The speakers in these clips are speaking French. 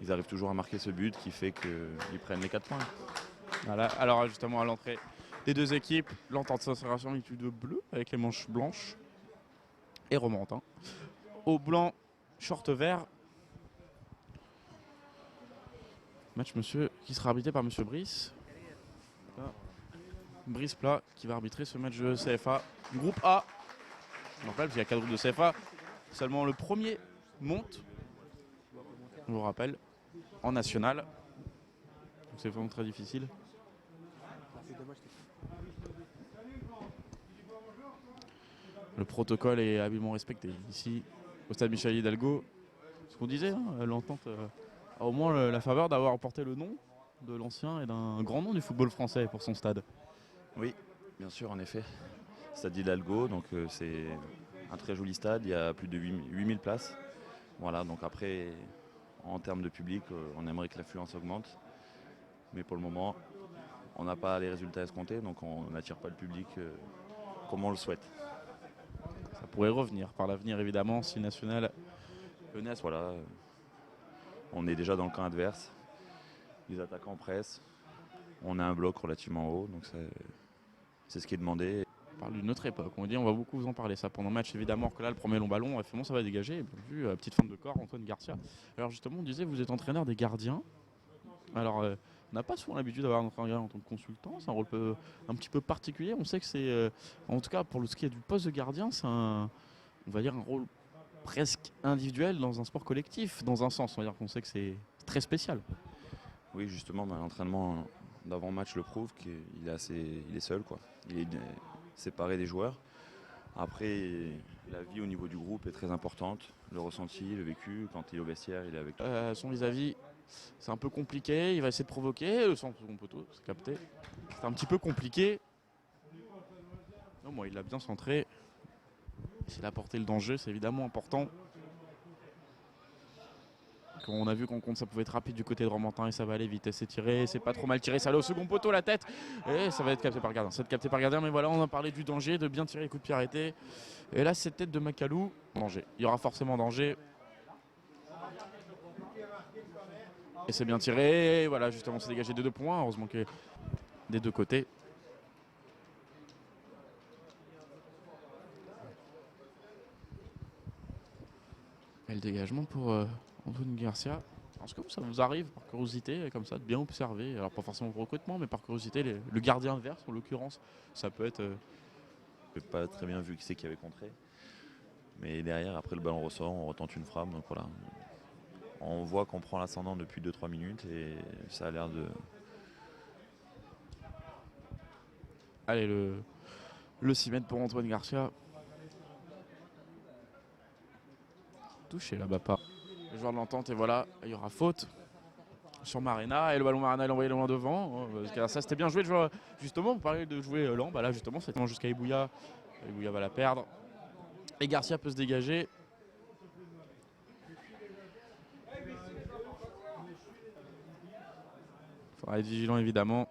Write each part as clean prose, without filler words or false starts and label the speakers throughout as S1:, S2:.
S1: ils arrivent toujours à marquer ce but qui fait qu'ils prennent les 4 points.
S2: Voilà. Alors justement à l'entrée des deux équipes, l'entente s'inspiration étude bleu avec les manches blanches et Romorantin. Au blanc, short vert. Match monsieur qui sera arbitré par monsieur Brice. Brice Plat qui va arbitrer ce match de CFA. Groupe A. Je me rappelle parce qu'il y a 4 groupes de CFA. Seulement le premier monte. Je vous rappelle. En national. Donc c'est vraiment très difficile. Le protocole est habilement respecté. Ici, au stade Michel Hidalgo, ce qu'on disait, hein, l'entente a au moins la faveur d'avoir porté le nom de l'ancien et d'un grand nom du football français pour son stade.
S1: Oui, bien sûr, en effet. Stade Hidalgo, donc c'est un très joli stade, il y a plus de 8000 places. Voilà, donc après, en termes de public, on aimerait que l'affluence augmente. Mais pour le moment, on n'a pas les résultats escomptés, donc on n'attire pas le public comme on le souhaite.
S2: Ça pourrait revenir par l'avenir, évidemment, si National venait à se...
S1: Voilà, on est déjà dans le camp adverse. Les attaquants pressent. On a un bloc relativement haut, donc c'est ce qui est demandé.
S2: On parle d'une autre époque. On dit, on va beaucoup vous en parler ça pendant le match, évidemment, que là, le premier long ballon, effectivement, ça va dégager. Et bien vu, petite fin de corps, Antoine Garcia. Alors justement, on disait, vous êtes entraîneur des gardiens. Alors, on n'a pas souvent l'habitude d'avoir un entraîneur en tant que consultant. C'est un rôle un petit peu particulier. On sait que c'est, en tout cas, pour ce qui est du poste de gardien, c'est on va dire, un rôle presque individuel dans un sport collectif, dans un sens. On va dire qu'on sait que c'est très spécial.
S1: Oui, justement, l'entraînement d'avant-match le prouve qu'il il est seul, quoi. Il est séparé des joueurs. Après, la vie au niveau du groupe est très importante. Le ressenti, le vécu, quand il est au vestiaire, il est avec tout.
S2: Son vis-à-vis, c'est un peu compliqué. Il va essayer de provoquer. Le centre second poteau, c'est capté. C'est un petit peu compliqué. Non, moi, il l'a bien centré. S'il a porté le danger, c'est évidemment important. Quand on a vu qu'on compte, ça pouvait être rapide du côté de Romantin et ça va aller vite. C'est tiré, c'est pas trop mal tiré. Ça allait au second poteau, la tête. Et ça va être capté par le gardien. Ça va être capté par le gardien, mais voilà, on a parlé du danger, de bien tirer les coups de pied arrêtés. Et là, cette tête de Macalou, danger. Il y aura forcément danger. Et c'est bien tiré. Et voilà, justement, c'est dégagé de 2 points. Heureusement que des deux côtés. Et le dégagement pour Antoine Garcia. Est-ce que ça vous arrive, par curiosité, comme ça, de bien observer, alors pas forcément pour recrutement, mais par curiosité, le gardien adverse, en l'occurrence, ça peut être...
S1: Je n'ai pas très bien vu qui c'est qui avait contré. Mais derrière, après le ballon ressort, on retente une frappe. Donc voilà. On voit qu'on prend l'ascendant depuis 2-3 minutes et ça a l'air de...
S2: Allez, le 6 mètres pour Antoine Garcia. Touché là-bas pas. Le joueur de l'entente, et voilà, il y aura faute sur Marena. Et le ballon Marena, il est envoyé loin devant. Ça, c'était bien joué de jouer, justement, vous parlez de jouer lent. Bah là, justement, c'était jusqu'à Ebouya. Ebouya va la perdre. Et Garcia peut se dégager. Il faudra être vigilant, évidemment.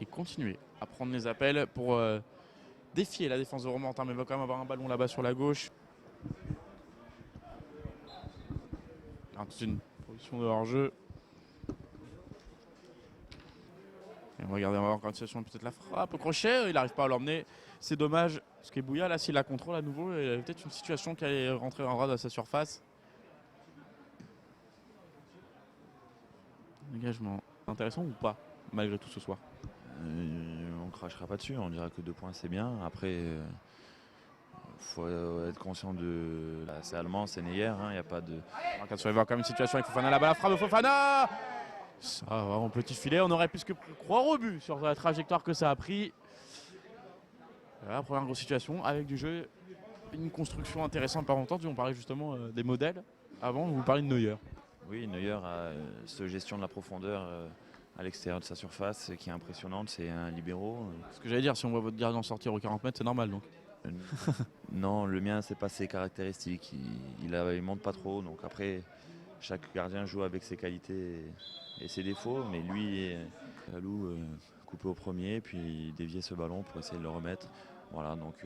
S2: Et continuer à prendre les appels pour défier la défense de Romantin. Mais il va quand même avoir un ballon là-bas sur la gauche. C'est une position de hors-jeu. Et on va regarder, on va voir encore une situation, peut-être la frappe au crochet. Il n'arrive pas à l'emmener. C'est dommage. Parce qu'Ebouya, là, s'il la contrôle à nouveau, il y a peut-être une situation qui allait rentrer en rade à sa surface. Dégagement intéressant ou pas, malgré tout ce soir?
S1: On crachera pas dessus, on dira que 2 points c'est bien. Après, faut être conscient de... Là, c'est allemand, c'est Neuer, il n'y a pas de...
S2: On va voir quand même une situation avec Fofana là-bas, la frappe de Fofana. Ça va en petit filet, on aurait plus que croire au but sur la trajectoire que ça a pris. Voilà, première grosse situation avec du jeu, une construction intéressante par longtemps. On parlait justement des modèles. Avant, vous parlez de Neuer.
S1: Oui, Neuer a cette gestion de la profondeur à l'extérieur de sa surface qui est impressionnante, c'est un libéraux.
S2: Ce que j'allais dire, si on voit votre gardien sortir aux 40 mètres, c'est normal donc.
S1: Non, le mien, c'est pas ses caractéristiques. Il monte pas trop. Donc après, chaque gardien joue avec ses qualités et ses défauts. Mais lui, Kalou, coupé au premier, puis dévier ce ballon pour essayer de le remettre. Voilà, donc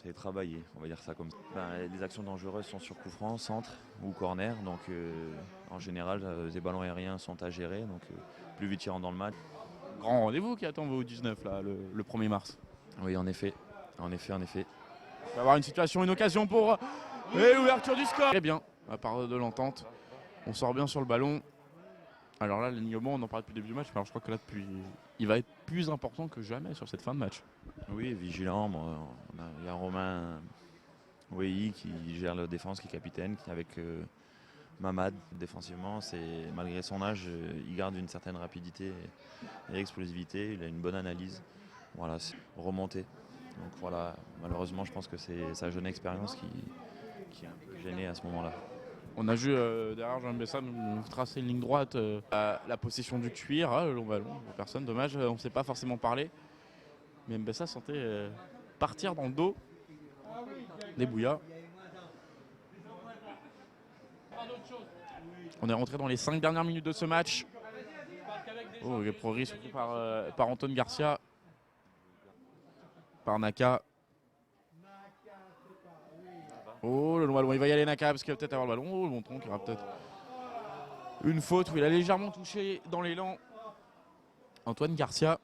S1: C'est travaillé, on va dire ça comme ça. Les actions dangereuses sont sur coup franc, centre ou corner. Donc en général, les ballons aériens sont à gérer. Donc plus vite ils rentrent dans le match.
S2: Grand rendez-vous qui attend vos 19 là, le 1er mars.
S1: Oui, en effet. En effet, en effet.
S2: On va avoir une situation, une occasion pour et l'ouverture du score. Très bien, à part de l'entente. On sort bien sur le ballon. Alors là, l'alignement, on en parle depuis le début du match, mais alors je crois que là, il va être plus important que jamais sur cette fin de match.
S1: Oui, vigilant. Il y a Romain Wei qui gère la défense, qui est capitaine, qui avec Mamad défensivement. Malgré son âge, il garde une certaine rapidité et explosivité. Il a une bonne analyse. Voilà, c'est remonté. Donc voilà, malheureusement, je pense que c'est sa jeune expérience qui est un peu gênée à ce moment-là.
S2: On a vu derrière Jean Mbessa nous tracer une ligne droite à la possession du cuir, le long ballon. Personne, dommage, on ne s'est pas forcément parlé. Mais Mbessa sentait partir dans le dos des Bouillas. On est rentré dans les 5 dernières minutes de ce match. Oh, le progrès surtout par Antoine Garcia. Par Naka. Oh, le long ballon, il va y aller Naka parce qu'il va peut-être avoir le ballon. Oh, le bon tronc, il aura peut-être une faute où il a légèrement touché dans l'élan Antoine Garcia.